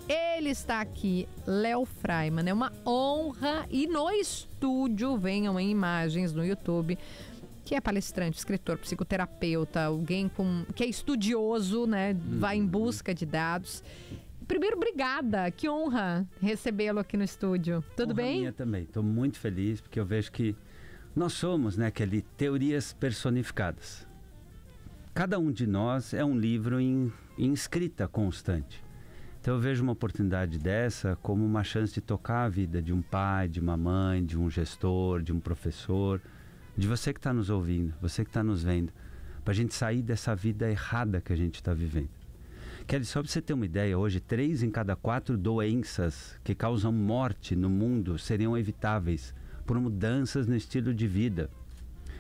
Ele está aqui, Léo Freiman. É uma honra. E no estúdio, venham em imagens no YouTube, que é palestrante, escritor, psicoterapeuta, alguém que é estudioso, né? Vai em busca de dados. Primeiro, obrigada. Que honra recebê-lo aqui no estúdio. Tudo honra bem? Minha também. Estou muito feliz porque eu vejo que nós somos, né, teorias personificadas. Cada um de nós é um livro em escrita constante. Então eu vejo uma oportunidade dessa como uma chance de tocar a vida de um pai, de uma mãe, de um gestor, de um professor, de você que está nos ouvindo, você que está nos vendo, para a gente sair dessa vida errada que a gente está vivendo. Kelly, só para você ter uma ideia, hoje 3 em cada 4 doenças que causam morte no mundo seriam evitáveis por mudanças no estilo de vida.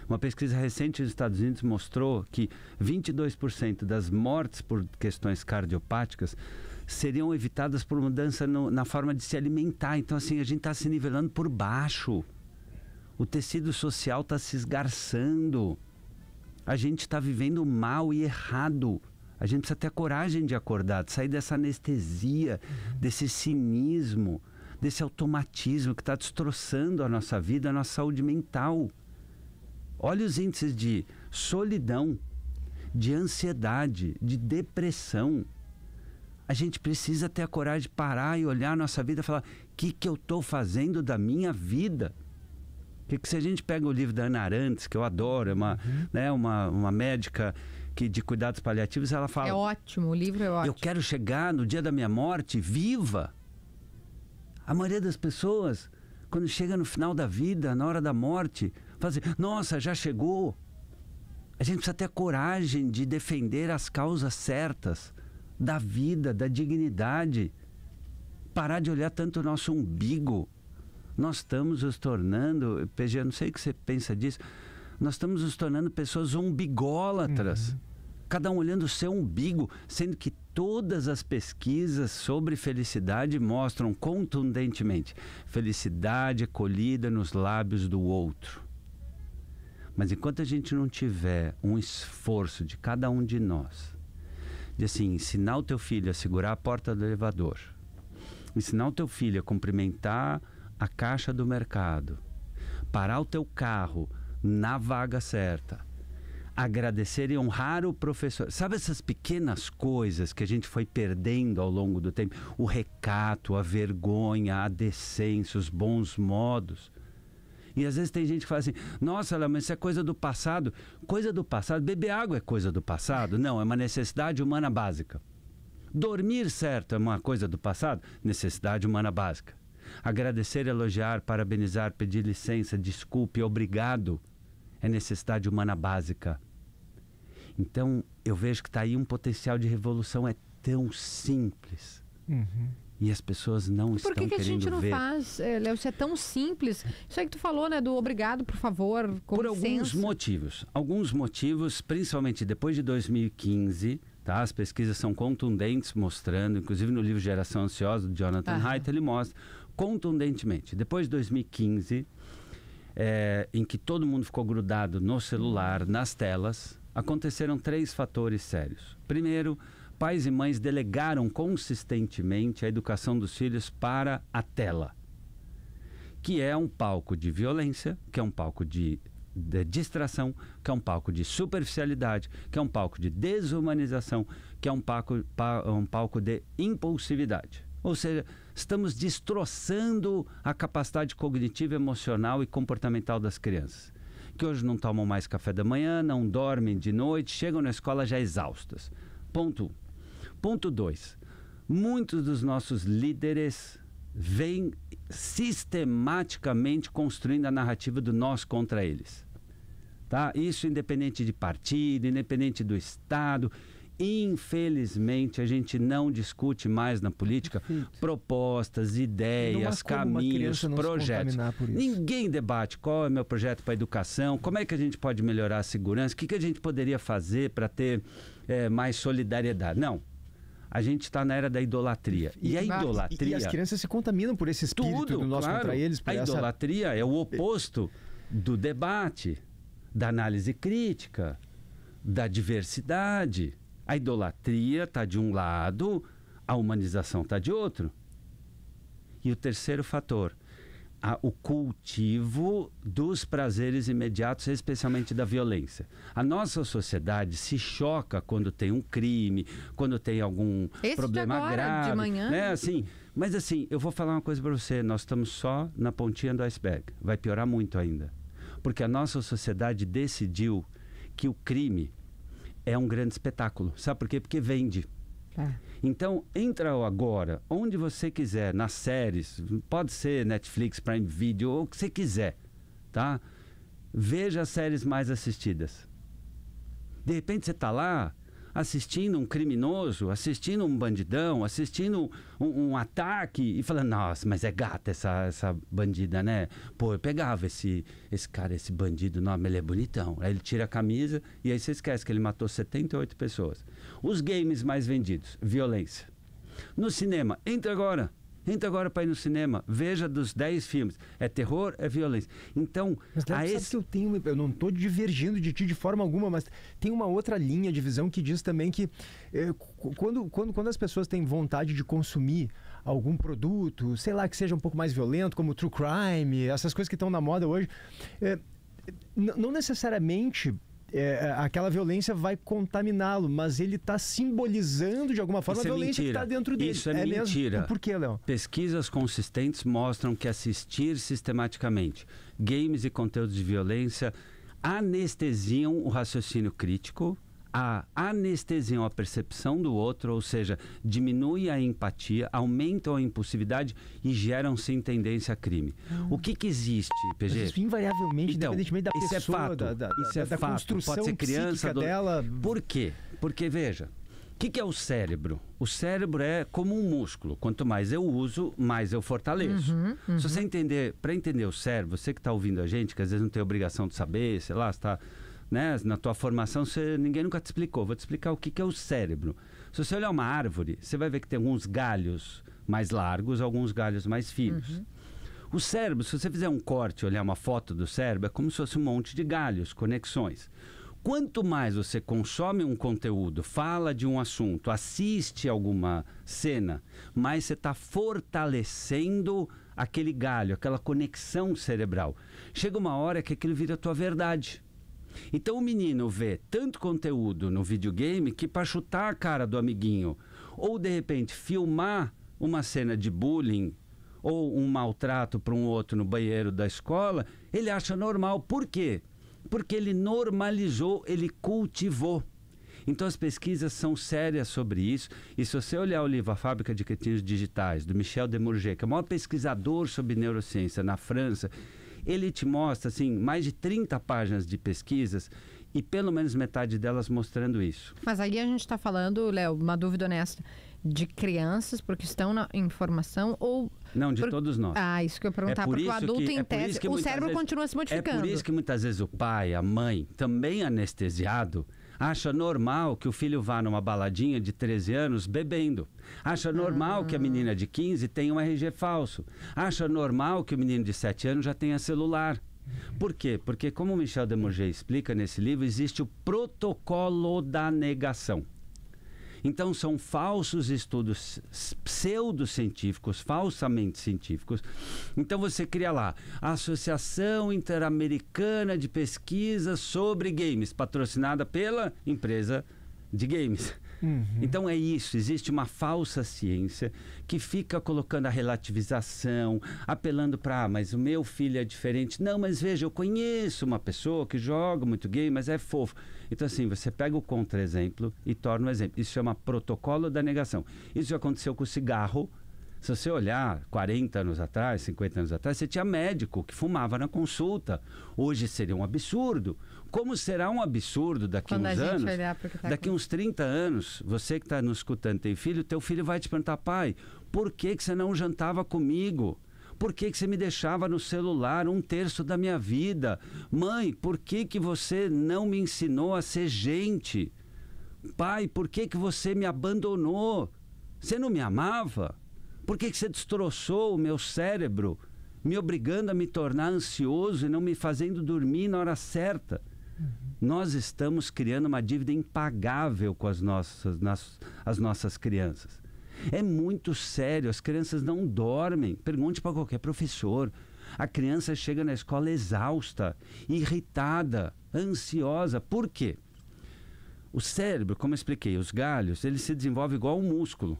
Uma pesquisa recente nos Estados Unidos mostrou que 22% das mortes por questões cardiopáticas seriam evitadas por mudança na forma de se alimentar. Então, assim, a gente está se nivelando por baixo. O tecido social está se esgarçando. A gente está vivendo mal e errado. A gente precisa ter a coragem de acordar, de sair dessa anestesia, desse cinismo, desse automatismo que está destroçando a nossa vida, a nossa saúde mental. Olha os índices de solidão, de ansiedade, de depressão. A gente precisa ter a coragem de parar e olhar a nossa vida e falar: o que eu estou fazendo da minha vida? Porque se a gente pega o livro da Hannah Arendt, que eu adoro, é uma médica de cuidados paliativos, ela fala... É ótimo, o livro é ótimo. Eu quero chegar no dia da minha morte viva. A maioria das pessoas, quando chega no final da vida, na hora da morte, fala assim: nossa, já chegou. A gente precisa ter a coragem de defender as causas certas da vida, da dignidade. Parar de olhar tanto o nosso umbigo. Nós estamos nos tornando, PG, eu não sei o que você pensa disso, nós estamos nos tornando pessoas umbigólatras. Cada um olhando o seu umbigo, sendo que todas as pesquisas sobre felicidade mostram contundentemente: felicidade é colhida nos lábios do outro. Mas enquanto a gente não tiver um esforço de cada um de nós, de assim, ensinar o teu filho a segurar a porta do elevador, ensinar o teu filho a cumprimentar a caixa do mercado, parar o teu carro na vaga certa, agradecer e honrar o professor. Sabe essas pequenas coisas que a gente foi perdendo ao longo do tempo? O recato, a vergonha, a decência, os bons modos. E às vezes tem gente que fala assim: nossa, mas isso é coisa do passado. Coisa do passado? Beber água é coisa do passado? Não, é uma necessidade humana básica. Dormir certo é uma coisa do passado? Necessidade humana básica. Agradecer, elogiar, parabenizar, pedir licença, desculpe, obrigado é necessidade humana básica. Então eu vejo que está aí um potencial de revolução. É tão simples. E as pessoas não estão querendo ver. Por que a gente não faz, Léo? Isso é tão simples. Isso aí que tu falou, né? Do obrigado, por favor, com por licença. Alguns motivos. Alguns motivos, principalmente depois de 2015... Tá? As pesquisas são contundentes, mostrando, inclusive no livro Geração Ansiosa, do Jonathan Haidt, ele mostra contundentemente. Depois de 2015, em que todo mundo ficou grudado no celular, nas telas, aconteceram 3 fatores sérios. Primeiro, pais e mães delegaram consistentemente a educação dos filhos para a tela, que é um palco de violência, que é um palco de distração, que é um palco de superficialidade, que é um palco de desumanização, que é um palco de impulsividade. Ou seja, estamos destroçando a capacidade cognitiva, emocional e comportamental das crianças, que hoje não tomam mais café da manhã, não dormem de noite, chegam na escola já exaustas. Ponto 1. Ponto 2. Muitos dos nossos líderes vêm sistematicamente construindo a narrativa do nós contra eles. Tá? Isso independente de partido, independente do Estado. Infelizmente, a gente não discute mais na política propostas, ideias, caminhos, projetos. Ninguém debate qual é o meu projeto para a educação, como é que a gente pode melhorar a segurança, o que a gente poderia fazer para ter mais solidariedade. Não. A gente está na era da idolatria. E a idolatria... E as crianças se contaminam por esse espírito do nós contra eles. A idolatria é o oposto do debate, da análise crítica, da diversidade. A idolatria está de um lado, A humanização está de outro. E o terceiro fator, o cultivo dos prazeres imediatos, especialmente da violência. A nossa sociedade se choca quando tem um crime, quando tem algum problema grave. De manhã. Né? Assim, mas assim, eu vou falar uma coisa para você, nós estamos só na pontinha do iceberg. Vai piorar muito ainda. Porque a nossa sociedade decidiu que o crime é um grande espetáculo. Sabe por quê? Porque vende. Então, entra agora, onde você quiser, nas séries, pode ser Netflix, Prime Video, ou o que você quiser, tá? Veja as séries mais assistidas. De repente você está lá assistindo um criminoso, assistindo um bandidão, assistindo um ataque e falando, nossa, mas é gata essa bandida, né? Pô, eu pegava esse cara, esse bandido, não, mas ele é bonitão. Aí ele tira a camisa e aí você esquece que ele matou 78 pessoas. Os games mais vendidos, violência. No cinema, entra agora para ir no cinema, veja dos 10 filmes, é terror, é violência. Então, mas sabe que eu não estou divergindo de ti de forma alguma, mas tem uma outra linha de visão que diz também que quando as pessoas têm vontade de consumir algum produto, sei lá, que seja um pouco mais violento, como true crime, essas coisas que estão na moda hoje, não necessariamente aquela violência vai contaminá-lo, mas ele está simbolizando de alguma forma a violência que está dentro dele. Isso é mentira. Mesmo? Por quê, Léo? Pesquisas consistentes mostram que assistir sistematicamente games e conteúdos de violência anestesiam o raciocínio crítico, anestesiam a percepção do outro, ou seja, diminui a empatia, aumentam a impulsividade e geram-se tendência a crime. O que existe, PG? Mas isso invariavelmente, então, independentemente da pessoa, isso é fato. Isso é da fato. construção Pode ser criança dela. Por quê? Porque, veja, o que é o cérebro? O cérebro é como um músculo. Quanto mais eu uso, mais eu fortaleço. Se você para entender o cérebro, você que está ouvindo a gente, que às vezes não tem obrigação de saber, sei lá, está... Né? Na tua formação, ninguém nunca te explicou. Vou te explicar o que é o cérebro. Se você olhar uma árvore, você vai ver que tem alguns galhos mais largos, alguns galhos mais finos. O cérebro, se você fizer um corte, olhar uma foto do cérebro, é como se fosse um monte de galhos, conexões. Quanto mais você consome um conteúdo, fala de um assunto, assiste alguma cena, mais você está fortalecendo aquele galho, aquela conexão cerebral. Chega uma hora que aquilo vira a tua verdade. Então o menino vê tanto conteúdo no videogame que para chutar a cara do amiguinho, ou de repente filmar uma cena de bullying ou um maltrato para um outro no banheiro da escola, ele acha normal. Por quê? Porque ele normalizou, ele cultivou. Então as pesquisas são sérias sobre isso, e se você olhar o livro A Fábrica de Cretinos Digitais, do Michel Demurger, que é o maior pesquisador sobre neurociência na França, ele te mostra, assim, mais de 30 páginas de pesquisas e pelo menos metade delas mostrando isso. Mas aí a gente está falando, Léo, uma dúvida honesta, de crianças porque estão em formação ou... Não, de todos nós. Isso que eu ia perguntar, porque o adulto em tese, o cérebro continua se modificando. É por isso que muitas vezes o pai, a mãe, também anestesiado, acha normal que o filho vá numa baladinha de 13 anos bebendo. Acha normal que a menina de 15 tenha um RG falso. Acha normal que o menino de 7 anos já tenha celular. Por quê? Porque, como o Michel Demurger explica nesse livro, existe o protocolo da negação. Então, são falsos estudos pseudocientíficos, falsamente científicos. Então, você cria lá a Associação Interamericana de Pesquisa sobre Games, patrocinada pela empresa de games. Então é isso, existe uma falsa ciência que fica colocando a relativização, apelando para, mas o meu filho é diferente. Não, mas veja, eu conheço uma pessoa que joga muito game, mas é fofo. Então assim, você pega o contra-exemplo e torna um exemplo. Isso chama protocolo da negação. Isso já aconteceu com o cigarro. Se você olhar 40 anos atrás, 50 anos atrás, você tinha médico que fumava na consulta. Hoje seria um absurdo. Como será um absurdo daqui uns anos? Daqui uns 30 anos, você que está nos escutando, tem filho, teu filho vai te perguntar, pai, por que você não jantava comigo? Por que você me deixava no celular 1/3 da minha vida? Mãe, por que você não me ensinou a ser gente? Pai, por que você me abandonou? Você não me amava? Por que você destroçou o meu cérebro, me obrigando a me tornar ansioso e não me fazendo dormir na hora certa? Nós estamos criando uma dívida impagável com as nossas crianças. É muito sério, as crianças não dormem. Pergunte para qualquer professor. A criança chega na escola exausta, irritada, ansiosa. Por quê? O cérebro, como eu expliquei, os galhos, ele se desenvolve igual um músculo,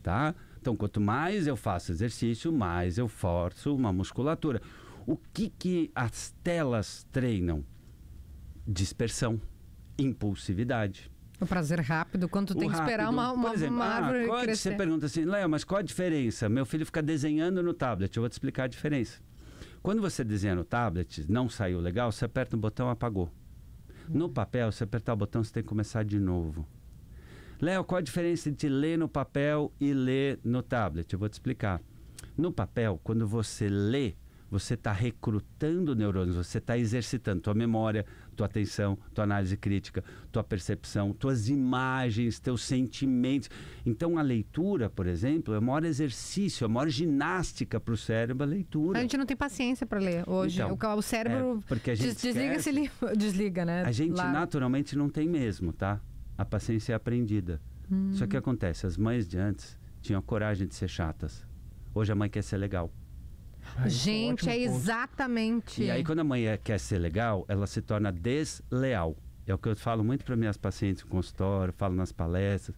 tá? Então, quanto mais eu faço exercício, mais eu forço uma musculatura. O que as telas treinam? Dispersão, impulsividade. O prazer rápido, quando tu tem que esperar uma árvore crescer. Você pergunta assim, Léo, mas qual a diferença? Meu filho fica desenhando no tablet, eu vou te explicar a diferença. Quando você desenha no tablet, não saiu legal, você aperta um botão, apagou. No papel, se apertar o botão, você tem que começar de novo. Léo, qual a diferença entre ler no papel e ler no tablet? Eu vou te explicar. No papel, quando você lê, você está recrutando neurônios, você está exercitando tua memória, tua atenção, tua análise crítica, tua percepção, tuas imagens, teus sentimentos. Então, a leitura, por exemplo, é o maior exercício, a maior ginástica para o cérebro, a leitura. A gente não tem paciência para ler hoje. Então, o cérebro porque a gente desliga, né? A gente naturalmente não tem mesmo, tá? A paciência é aprendida. Só que acontece, as mães de antes tinham coragem de ser chatas. Hoje a mãe quer ser legal. Gente, é exatamente. E aí, quando a mãe quer ser legal, ela se torna desleal. É o que eu falo muito para minhas pacientes no consultório, falo nas palestras.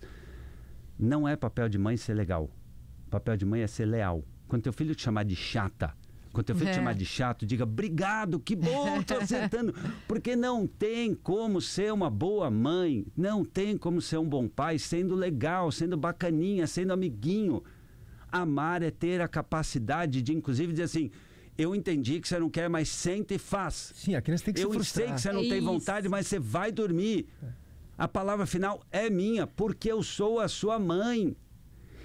Não é papel de mãe ser legal. Papel de mãe é ser leal. Quando teu filho te chamar de chata, quando teu filho te chamar de chato, diga, obrigado, que bom, tô acertando. Porque não tem como ser uma boa mãe, não tem como ser um bom pai sendo legal, sendo bacaninha, sendo amiguinho. Amar é ter a capacidade de, inclusive, dizer assim, eu entendi que você não quer, mas senta e faz. Sim, a criança tem que se frustrar. Eu sei que você não tem vontade, mas você vai dormir. A palavra final é minha, porque eu sou a sua mãe.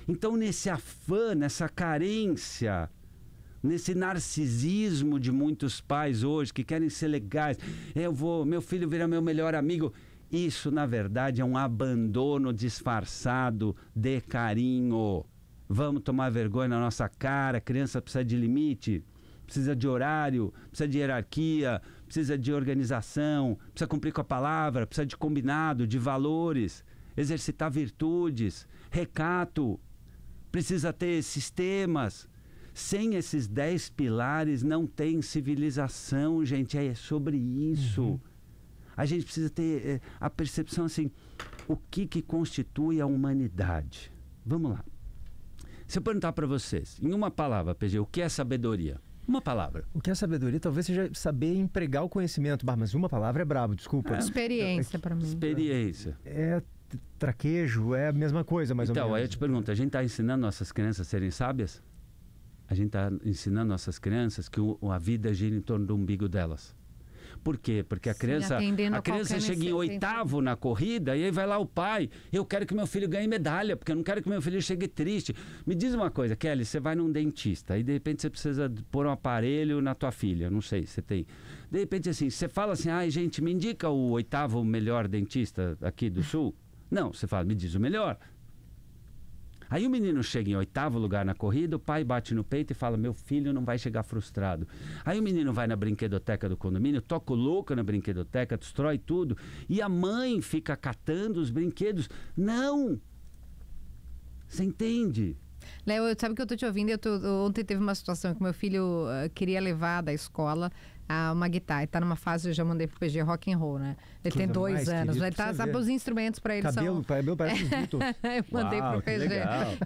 Então, nesse afã, nessa carência, nesse narcisismo de muitos pais hoje, que querem ser legais, meu filho vira meu melhor amigo. Isso, na verdade, é um abandono disfarçado de carinho. Vamos tomar vergonha na nossa cara. A criança precisa de limite, precisa de horário, precisa de hierarquia, precisa de organização, precisa cumprir com a palavra, precisa de combinado, de valores, exercitar virtudes, recato, precisa ter sistemas. Sem esses 10 pilares não tem civilização, gente. É sobre isso. A gente precisa ter a percepção assim, o que constitui a humanidade? Vamos lá. Se eu perguntar para vocês, em uma palavra, PG, o que é sabedoria? Uma palavra. O que é sabedoria? Talvez seja saber empregar o conhecimento. Mas uma palavra é brabo, desculpa. Experiência para mim. Experiência. É traquejo, é a mesma coisa, mais ou menos. Então, aí eu te pergunto, a gente está ensinando nossas crianças a serem sábias? A gente está ensinando nossas crianças que a vida gira em torno do umbigo delas. Por quê? Porque a criança chega em 8º na corrida e aí vai lá o pai, eu quero que meu filho ganhe medalha, porque eu não quero que meu filho chegue triste. Me diz uma coisa, Kelly, você vai num dentista e de repente você precisa pôr um aparelho na tua filha, não sei, você tem. De repente assim, você fala assim, ai gente, me indica o 8º melhor dentista aqui do Sul? Não, você fala, me diz o melhor. Aí o menino chega em 8º lugar na corrida, o pai bate no peito e fala, meu filho não vai chegar frustrado. Aí o menino vai na brinquedoteca do condomínio, toca o louco na brinquedoteca, destrói tudo, e a mãe fica catando os brinquedos. Não! Você entende? Léo, sabe que eu tô te ouvindo? Ontem teve uma situação que meu filho queria levar da escola uma guitarra. Ele tá numa fase, eu já mandei pro PG rock and roll, né? Ele tem 2 anos. Ele sabe os instrumentos para ele. Cabelo parece um Beatles. Eu mandei pro PG.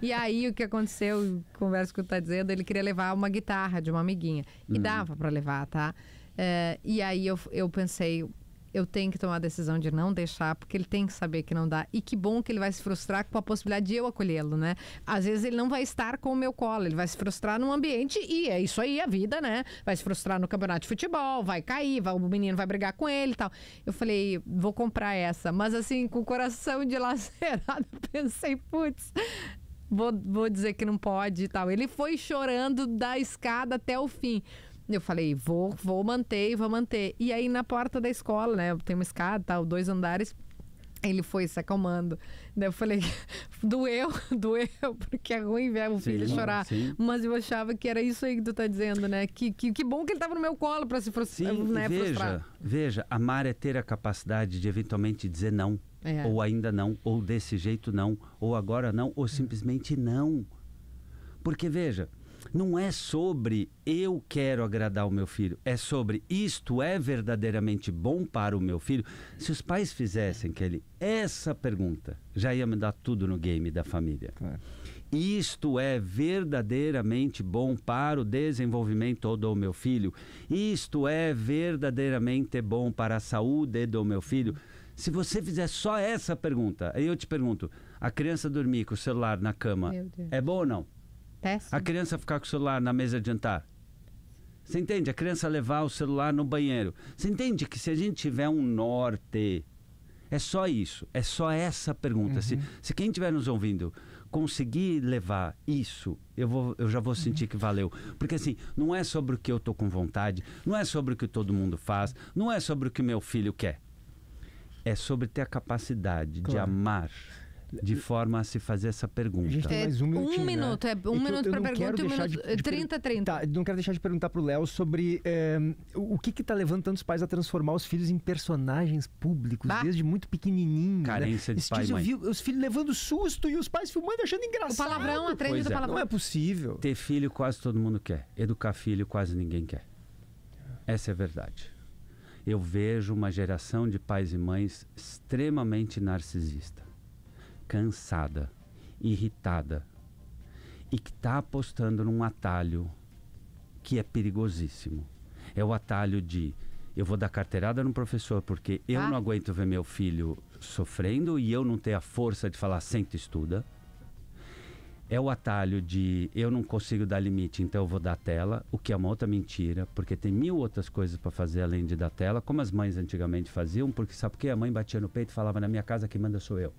E aí o que aconteceu, conversa que tu tá dizendo, ele queria levar uma guitarra de uma amiguinha. E dava para levar, tá? E aí eu pensei, eu tenho que tomar a decisão de não deixar, porque ele tem que saber que não dá. E que bom que ele vai se frustrar com a possibilidade de eu acolhê-lo, né? Às vezes ele não vai estar com o meu colo, ele vai se frustrar num ambiente, e é isso aí, a vida, né? Vai se frustrar no campeonato de futebol, vai cair, o menino vai brigar com ele e tal. Eu falei, vou comprar essa. Mas assim, com o coração dilacerado, pensei, putz, vou dizer que não pode e tal. Ele foi chorando da escada até o fim. Eu falei, vou manter. E aí na porta da escola, né? Tem uma escada, tal, 2 andares. Ele foi se acalmando. Daí eu falei, doeu, porque é ruim ver o filho chorar. Sim. Mas eu achava que era isso aí que tu tá dizendo, né? Que bom que ele tava no meu colo para se frustrar. Sim, veja, amar é ter a capacidade de eventualmente dizer não. Ou ainda não, ou desse jeito não, ou agora não, ou simplesmente não. Porque, veja, não é sobre eu quero agradar o meu filho, é sobre isto é verdadeiramente bom para o meu filho. Se os pais fizessem, Kelly, essa pergunta, já ia mudar tudo no game da família. Claro. Isto é verdadeiramente bom para o desenvolvimento do meu filho? Isto é verdadeiramente bom para a saúde do meu filho? Se você fizer só essa pergunta, aí eu te pergunto, a criança dormir com o celular na cama, é bom ou não? Péssimo. A criança ficar com o celular na mesa de jantar? Você entende? A criança levar o celular no banheiro. Você entende que se a gente tiver um norte, é só isso, é só essa pergunta. Se quem estiver nos ouvindo conseguir levar isso, eu já vou sentir que valeu. Porque assim, não é sobre o que eu estou com vontade, não é sobre o que todo mundo faz, não é sobre o que meu filho quer. É sobre ter a capacidade de amar de forma a se fazer essa pergunta. A gente tem mais um minutinho, minuto, né? um minuto para pergunta e 1 minuto, 30. Tá, não quero deixar de perguntar pro Léo sobre o que tá levando tantos pais a transformar os filhos em personagens públicos, desde muito pequenininho. Carência de pai e mãe. Eu vi os filhos levando susto e os pais filmando achando engraçado. O palavrão, a trend do palavrão. Não é possível. Ter filho quase todo mundo quer. Educar filho quase ninguém quer. Essa é a verdade. Eu vejo uma geração de pais e mães extremamente narcisista, cansada, irritada e que está apostando num atalho que é perigosíssimo. É o atalho de eu vou dar carteirada no professor porque eu não aguento ver meu filho sofrendo e eu não ter a força de falar senta e estuda. É o atalho de eu não consigo dar limite, então eu vou dar tela, o que é uma outra mentira, porque tem 1000 outras coisas para fazer além de dar tela, como as mães antigamente faziam, porque sabe por quê? A mãe batia no peito e falava, na minha casa quem manda sou eu.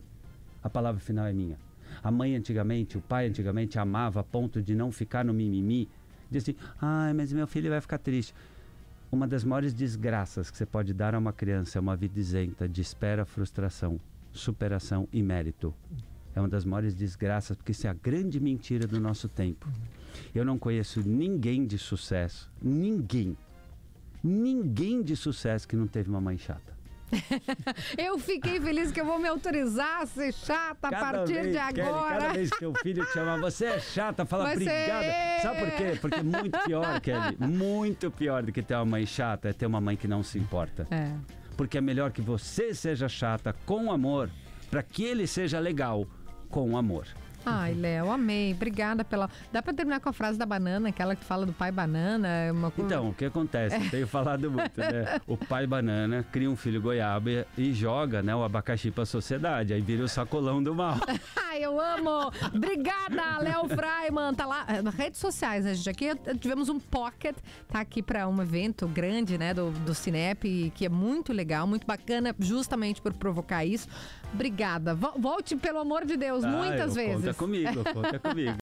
A palavra final é minha. A mãe antigamente, o pai antigamente amava a ponto de não ficar no mimimi, de assim, ai, mas meu filho vai ficar triste. Uma das maiores desgraças que você pode dar a uma criança é uma vida isenta de espera, frustração, superação e mérito. É uma das maiores desgraças, porque isso é a grande mentira do nosso tempo. Eu não conheço ninguém de sucesso, ninguém de sucesso que não teve uma mãe chata. Eu fiquei feliz que eu vou me autorizar a ser chata a partir de agora. Kelly, cada vez que teu filho te chamar, você é chata, fala obrigada. Sabe por quê? Porque muito pior, Kelly, muito pior do que ter uma mãe chata é ter uma mãe que não se importa. Porque é melhor que você seja chata com amor, para que ele seja legal com amor. Ai, Léo, amei. Obrigada pela... Dá pra terminar com a frase da banana, aquela que fala do pai banana? Então, o que acontece? Eu tenho falado muito, né? O pai banana cria um filho goiaba e joga, né, o abacaxi pra sociedade. Aí vira o sacolão do mal. Ai, eu amo! Obrigada, Léo Freiman. Tá lá nas redes sociais, né, gente? Aqui tivemos um pocket, tá aqui pra um evento grande, né, do Cinep, que é muito legal, muito bacana, justamente por provocar isso. Obrigada. Volte, pelo amor de Deus, muitas vezes. Conta comigo.